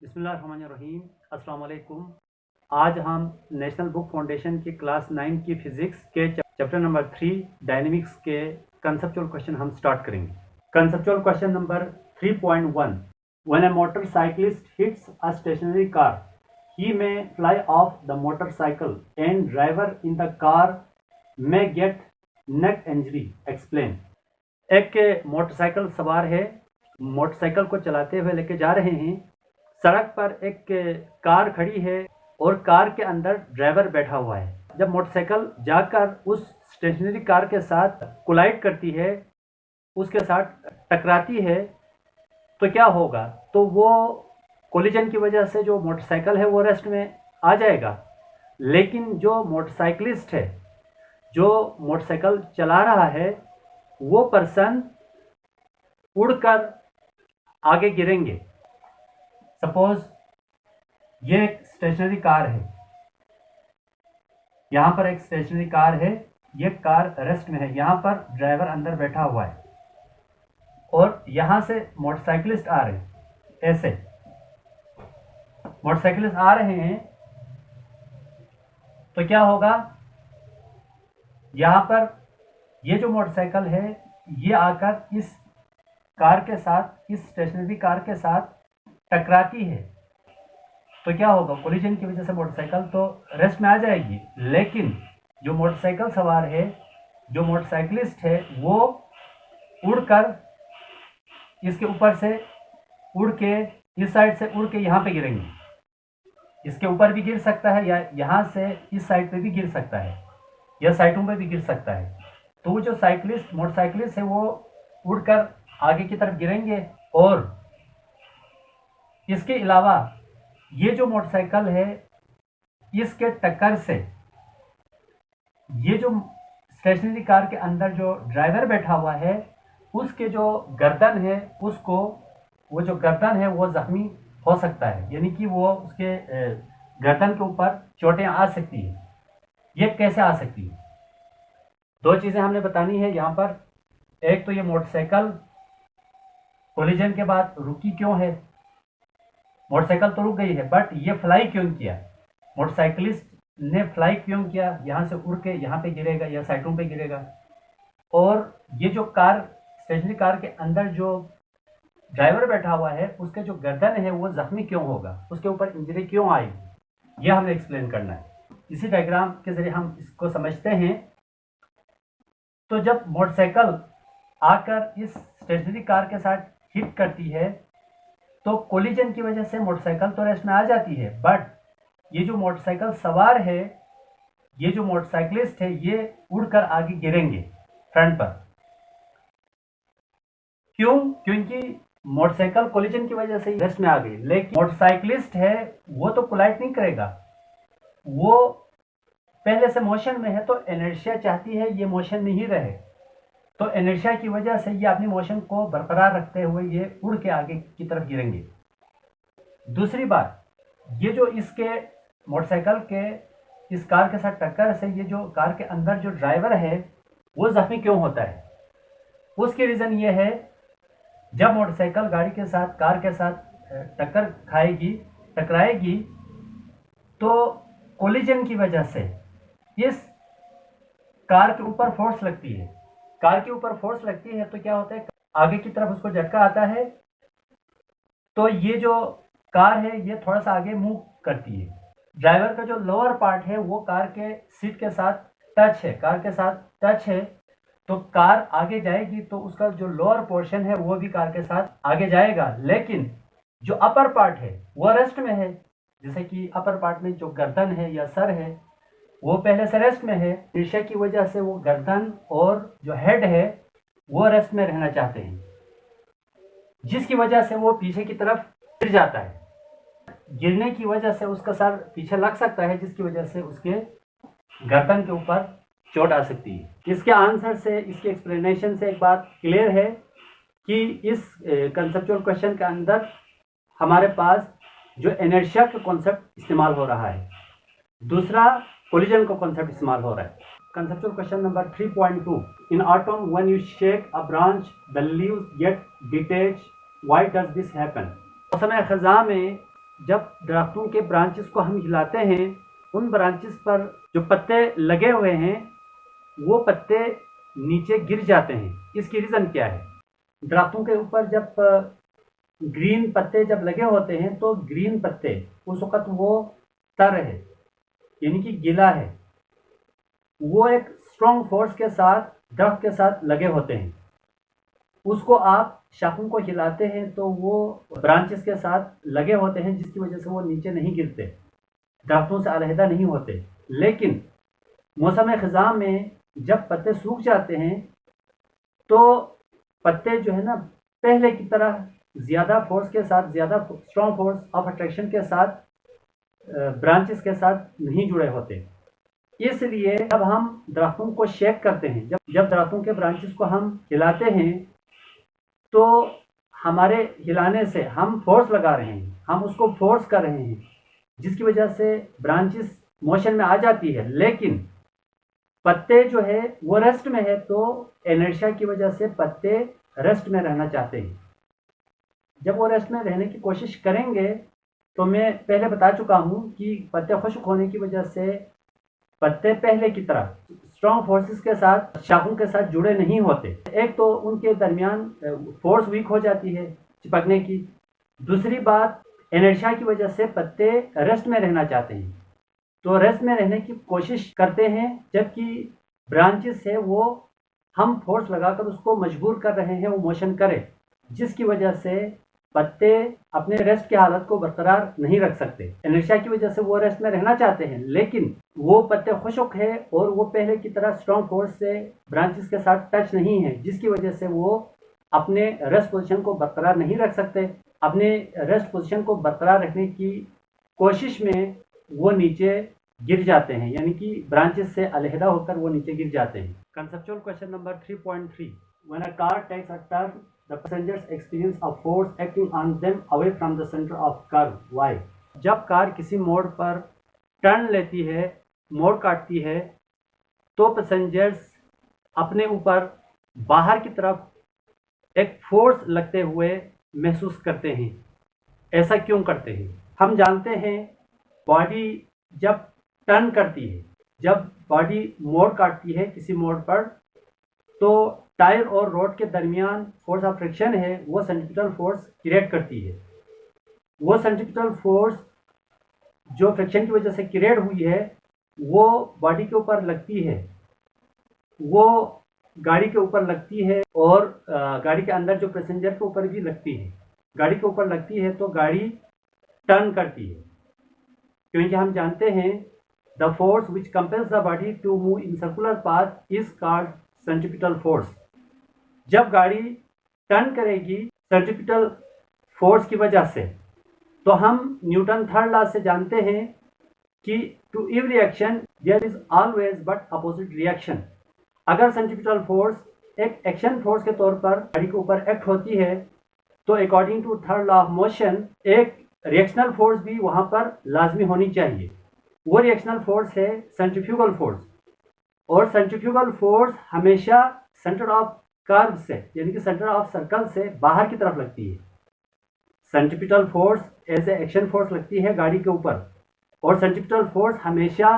बिस्मिल्लाहिर्रहमानिर्रहीम। अस्सलाम वालेकुम। आज हम नेशनल बुक फाउंडेशन की क्लास 9 की फिजिक्स के चैप्टर नंबर 3 डायनेमिक्स के कंसेप्चुअल क्वेश्चन हम स्टार्ट करेंगे। Conceptual question number 3.1, when a motorcyclist hits a stationary car he may fly off the motorcycle and driver in the car may get neck injury, explain. एक motorcycle सवार है, motorcycle को चलाते हुए लेके जा रहे हैं। सड़क पर एक कार खड़ी है और कार के अंदर ड्राइवर बैठा हुआ है। जब मोटरसाइकिल जाकर उस स्टेशनरी कार के साथ कोलाइड करती है, उसके साथ टकराती है, तो क्या होगा? तो वो कोलिजन की वजह से जो मोटरसाइकिल है वो रेस्ट में आ जाएगा, लेकिन जो मोटरसाइकिलिस्ट है, जो मोटरसाइकिल चला रहा है, वो पर्सन उड़कर आगे गिरेंगे। सपोज ये एक स्टेशनरी कार है, यहां पर एक स्टेशनरी कार है, ये कार रेस्ट में है, यहां पर ड्राइवर अंदर बैठा हुआ है और यहां से मोटरसाइकिलिस्ट आ रहे हैं। ऐसे मोटरसाइकिलिस्ट आ रहे हैं तो क्या होगा? यहां पर ये जो मोटरसाइकिल है ये आकर इस कार के साथ, इस स्टेशनरी कार के साथ टकराती है, तो क्या होगा? कोलिजन की वजह से मोटरसाइकिल तो रेस्ट में आ जाएगी, लेकिन जो मोटरसाइकिल सवार है, जो मोटरसाइकिलिस्ट है, वो उड़कर इसके ऊपर से उड़ के इस साइड से उड़ के यहाँ पे गिरेंगे। इसके ऊपर भी गिर सकता है या यहाँ से इस साइड पे भी गिर सकता है या साइडों पे भी गिर सकता है। तो वो जो मोटरसाइकिलिस्ट है वो उड़कर आगे की तरफ गिरेंगे। और इसके अलावा ये जो मोटरसाइकिल है, इसके टक्कर से ये जो स्टेशनरी कार के अंदर जो ड्राइवर बैठा हुआ है, उसके जो गर्दन है, उसको वो जो गर्दन है वो जख्मी हो सकता है, यानी कि वो उसके गर्दन के ऊपर चोटें आ सकती है। ये कैसे आ सकती है? दो चीज़ें हमने बतानी है यहाँ पर। एक तो ये मोटरसाइकिल कोलिजन के बाद रुकी क्यों है? मोटरसाइकिल तो रुक गई है, बट ये फ्लाई क्यों किया? मोटरसाइकिलिस्ट ने फ्लाई क्यों किया? यहाँ से उड़ के यहाँ पे गिरेगा या साइडों पे गिरेगा। और ये जो कार, स्टेशनरी कार के अंदर जो ड्राइवर बैठा हुआ है, उसके जो गर्दन है वो जख्मी क्यों होगा, उसके ऊपर इंजरी क्यों आएगी, यह हमें एक्सप्लेन करना है। इसी डायग्राम के जरिए हम इसको समझते हैं। तो जब मोटरसाइकिल आकर इस स्टेशनरी कार के साथ हिट करती है, तो कोलिजन की वजह से मोटरसाइकिल तो रेस्ट में आ जाती है, बट ये जो मोटरसाइकिल सवार है, ये जो मोटरसाइकिलिस्ट है, ये उड़कर आगे गिरेंगे फ्रंट पर। क्यों? क्योंकि मोटरसाइकिल कोलिजन की वजह से रेस्ट में आ गई, लेकिन मोटरसाइकिलिस्ट है वो तो कोलाइड नहीं करेगा, वो पहले से मोशन में है, तो इनर्शिया चाहती है ये मोशन में ही रहे। तो इनर्शिया की वजह से ये अपनी मोशन को बरकरार रखते हुए ये उड़ के आगे की तरफ गिरेंगे। दूसरी बात, ये जो इसके मोटरसाइकिल के इस कार के साथ टक्कर से ये जो कार के अंदर जो ड्राइवर है वो जख्मी क्यों होता है? उसकी रीज़न ये है, जब मोटरसाइकिल गाड़ी के साथ, कार के साथ टकराएगी, तो कोलिजन की वजह से इस कार के ऊपर फोर्स लगती है। कार के ऊपर फोर्स लगती है तो क्या होता है? आगे की तरफ उसको झटका आता है, तो ये जो कार है ये थोड़ा सा आगे मूव करती है। ड्राइवर का जो लोअर पार्ट है वो कार के सीट के साथ टच है, तो कार आगे जाएगी, तो उसका जो लोअर पोर्शन है वो भी कार के साथ आगे जाएगा, लेकिन जो अपर पार्ट है वो रेस्ट में है। जैसे कि अपर पार्ट में जो गर्दन है या सर है वो पहले से रेस्ट में है। इनर्शिया की वजह से वो गर्दन और जो हेड है वो रेस्ट में रहना चाहते हैं, जिसकी वजह से वो पीछे की तरफ गिर जाता है। गिरने की वजह से उसका सर पीछे लग सकता है, जिसकी वजह से उसके गर्दन के ऊपर चोट आ सकती है। इसके आंसर से, इसके एक्सप्लेनेशन से एक बात क्लियर है कि इस कंसेप्चुअल क्वेश्चन के अंदर हमारे पास जो इनर्शिया का कॉन्सेप्ट इस्तेमाल हो रहा है, दूसरा कोलिजन का कॉन्सेप्ट इस्तेमाल हो रहा है। Conceptual question number 3.2, in autumn when you shake a branch the leaves gate detach, why does this happen? मौसम खज़ां में जब दरख्तों के ब्रांचेस को हम हिलाते हैं, उन ब्रांचेस पर जो पत्ते लगे हुए हैं वो पत्ते नीचे गिर जाते हैं। इसकी रीज़न क्या है? दरख्तों के ऊपर जब ग्रीन पत्ते जब लगे होते हैं तो ग्रीन पत्ते उस वक़्त वो तर है, यानी कि गीला है, वो एक स्ट्रॉन्ग फोर्स के साथ दरख्त के साथ लगे होते हैं। उसको आप शाखों को हिलाते हैं तो वो ब्रांचेस के साथ लगे होते हैं, जिसकी वजह से वो नीचे नहीं गिरते, दरख्तों से अलहदा नहीं होते। लेकिन मौसम ख़ज़ां में जब पत्ते सूख जाते हैं तो पत्ते जो है ना पहले की तरह ज़्यादा फोर्स के साथ, ज़्यादा स्ट्रॉन्ग फोर्स ऑफ अट्रैक्शन के साथ ब्रांचेस के साथ नहीं जुड़े होते। इसलिए जब हम दरख्तों को शेक करते हैं, जब दरख्तों के ब्रांचेस को हम हिलाते हैं तो हमारे हिलाने से हम फोर्स लगा रहे हैं, हम उसको फोर्स कर रहे हैं, जिसकी वजह से ब्रांचेस मोशन में आ जाती है। लेकिन पत्ते जो है वो रेस्ट में है, तो इनर्शिया की वजह से पत्ते रेस्ट में रहना चाहते हैं। जब वो रेस्ट में रहने की कोशिश करेंगे तो मैं पहले बता चुका हूँ कि पत्ते खुश्क होने की वजह से पत्ते पहले की तरह स्ट्रॉन्ग फोर्सेस के साथ, शाखों के साथ जुड़े नहीं होते। एक तो उनके दरमियान फोर्स वीक हो जाती है चिपकने की, दूसरी बात इनर्शिया की वजह से पत्ते रेस्ट में रहना चाहते हैं, तो रेस्ट में रहने की कोशिश करते हैं, जबकि ब्रांचेस है वो हम फोर्स लगाकर उसको मजबूर कर रहे हैं वो मोशन करे, जिसकी वजह से पत्ते अपने रेस्ट की हालत को बरकरार नहीं रख सकते। इनर्शिया की वजह से वो रेस्ट में रहना चाहते हैं, लेकिन वो पत्ते खुश्क है और वो पहले की तरह स्ट्रॉन्ग फोर्स से ब्रांचेस के साथ टच नहीं है, जिसकी वजह से वो अपने रेस्ट पोजीशन को बरकरार नहीं रख सकते। अपने रेस्ट पोजीशन को बरकरार रखने की कोशिश में वो नीचे गिर जाते हैं, यानी कि ब्रांचेस से अलहदा होकर वो नीचे गिर जाते हैं। Conceptual question number 3.3, when a car takes a turn the passengers experience a force acting on them away from the center of curve. Why? जब कार किसी मोड़ पर टर्न लेती है, मोड़ काटती है, तो पैसेंजर्स अपने ऊपर बाहर की तरफ एक फोर्स लगते हुए महसूस करते हैं। ऐसा क्यों करते हैं? हम जानते हैं बॉडी जब टर्न करती है, जब बॉडी मोड़ काटती है किसी मोड़ पर, तो टायर और रोड के दरमियान फोर्स ऑफ फ्रिक्शन है वो सेंट्रीपिटल फोर्स क्रिएट करती है। वो सेंट्रीपिटल फोर्स जो फ्रिक्शन की वजह से क्रिएट हुई है वो बॉडी के ऊपर लगती है, वो गाड़ी के ऊपर लगती है और गाड़ी के अंदर जो पैसेंजर के ऊपर भी लगती है। गाड़ी के ऊपर लगती है तो गाड़ी टर्न करती है, क्योंकि हम जानते हैं the force which compels the body to move in circular path is called centripetal force. जब गाड़ी टर्न करेगी सेंट्रीपिटल फोर्स की वजह से, तो हम न्यूटन थर्ड लॉ से जानते हैं कि to every action there is always but opposite reaction. अगर सेंट्रीपिटल फोर्स एक एक्शन फोर्स के तौर पर गाड़ी के ऊपर एक्ट होती है, तो according to third law of motion एक रिएक्शनल फोर्स भी वहां पर लाजमी होनी चाहिए। वो रिएक्शनल फोर्स है सेंट्रीफ्यूगल फोर्स, और सेंट्रीफ्यूगल फोर्स हमेशा सेंटर ऑफ कर्व से, यानी कि सेंटर ऑफ सर्कल से बाहर की तरफ लगती है। Centripetal force as a action force लगती है गाड़ी के ऊपर, और सेंट्रीपिटल फोर्स हमेशा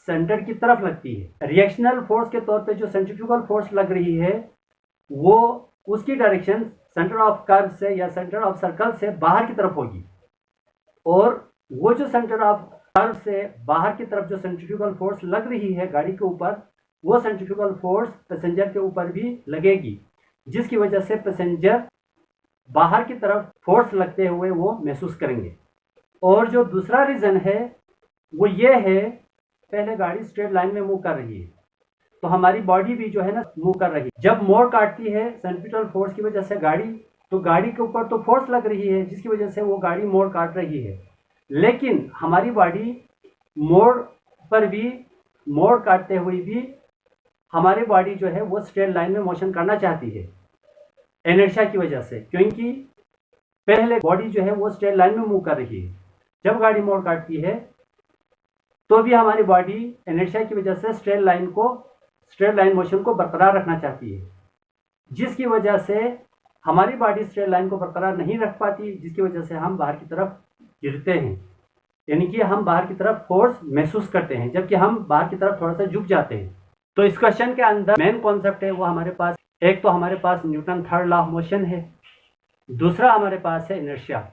सेंटर की तरफ लगती है। रिएक्शनल फोर्स के तौर पे जो सेंट्रीफ्यूगल फोर्स लग रही है वो उसकी डायरेक्शन सेंटर ऑफ कर्व से या सेंटर ऑफ सर्कल से बाहर की तरफ होगी, और वो जो सेंटर ऑफ कर्व से बाहर की तरफ जो सेंट्रीफ्यूगल फोर्स लग रही है गाड़ी के ऊपर, वो सेंट्रीफ्यूगल फोर्स पैसेंजर के ऊपर भी लगेगी, जिसकी वजह से पैसेंजर बाहर की तरफ फोर्स लगते हुए वो महसूस करेंगे। और जो दूसरा रीज़न है वो ये है, पहले गाड़ी स्ट्रेट लाइन में मूव कर रही है तो हमारी बॉडी भी जो है ना मूव कर रही है। जब मोड़ काटती है सेंट्रीपिटल फोर्स की वजह से गाड़ी, तो गाड़ी के ऊपर तो फोर्स लग रही है जिसकी वजह से वो गाड़ी मोड़ काट रही है, लेकिन हमारी बॉडी मोड़ पर भी, मोड़ काटते हुए भी हमारी बॉडी जो है वो स्ट्रेट लाइन में मोशन करना चाहती है इनर्शिया की वजह से, क्योंकि पहले बॉडी जो है वो स्ट्रेट लाइन में मूव कर रही है। जब गाड़ी मोड़ काटती है तो भी हमारी बॉडी इनर्शिया की वजह से स्ट्रेट लाइन मोशन को बरकरार रखना चाहती है, जिसकी वजह से हमारी बॉडी स्ट्रेट लाइन को बरकरार नहीं रख पाती, जिसकी वजह से हम बाहर की तरफ गिरते हैं, यानी कि हम बाहर की तरफ फोर्स महसूस करते हैं, जबकि हम बाहर की तरफ थोड़ा सा झुक जाते हैं। तो इस क्वेश्चन के अंदर मेन कॉन्सेप्ट है वो हमारे पास, एक तो हमारे पास Newton third law of motion है, दूसरा हमारे पास है इनर्शिया।